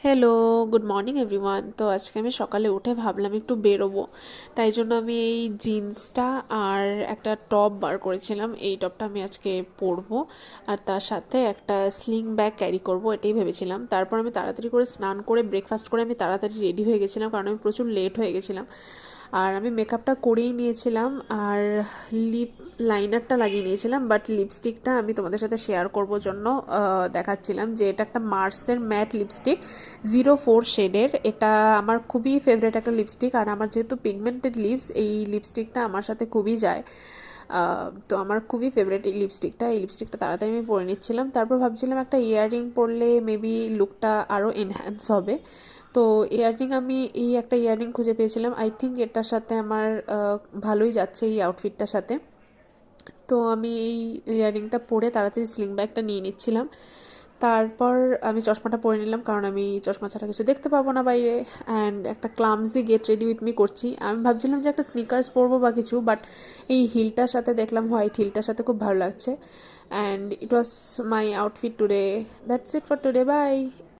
Hello, good morning everyone. তো আজকে আমি সকালে উঠে ভাবলাম একটু বেরোবো, তাই জন্য আমি এই জিন্সটা আর একটা টপ বার করেছিলাম। এই টপটা আমি আজকে পরবো আর তার সাথে একটা স্লিং ব্যাগ ক্যারি করব, এটাই ভেবেছিলাম। তারপর আমি তাড়াতাড়ি করে স্নান করে ব্রেকফাস্ট করে আমি তাড়াতাড়ি রেডি হয়ে গেছিলাম, কারণ আমি প্রচুর লেট হয়ে গেছিলাম। আর আমি মেকআপটা করেই নিয়েছিলাম আর লিপ লাইনারটা লাগিয়ে নিয়েছিলাম, বাট লিপস্টিকটা আমি তোমাদের সাথে শেয়ার করবো জন্য দেখাচ্ছিলাম যে এটা একটা মার্সের ম্যাট লিপস্টিক 04 শেডের। এটা আমার খুবই ফেভারিট একটা লিপস্টিক, আর আমার যেহেতু পিগমেন্টেড লিপস, এই লিপস্টিকটা আমার সাথে খুবই যায়। তো আমার খুবই ফেভারিট এই লিপস্টিকটা তাড়াতাড়ি আমি পরে নিচ্ছিলাম। তারপর ভাবছিলাম একটা ইয়াররিং পরলে মেবি লুকটা আরও এনহ্যান্স হবে। তো ইয়াররিং আমি এই একটা ইয়াররিং খুঁজে পেয়েছিলাম, আই থিঙ্ক এটার সাথে আমার ভালোই যাচ্ছে এই আউটফিটটার সাথে। তো আমি এই ইয়াররিংটা পরে তাড়াতাড়ি স্লিং ব্যাগটা নিয়ে নিচ্ছিলাম। তারপর আমি চশমাটা পরে নিলাম, কারণ আমি চশমা ছাড়া কিছু দেখতে পাবো না বাইরে। অ্যান্ড একটা clumsy get ready with me করছি। আমি ভাবছিলাম যে একটা স্নিকার্স পরবো বা কিছু, বাট এই হিলটার সাথে দেখলাম হোয়াইট হিলটার সাথে খুব ভালো লাগছে। And it was my outfit today. That's it for today, by.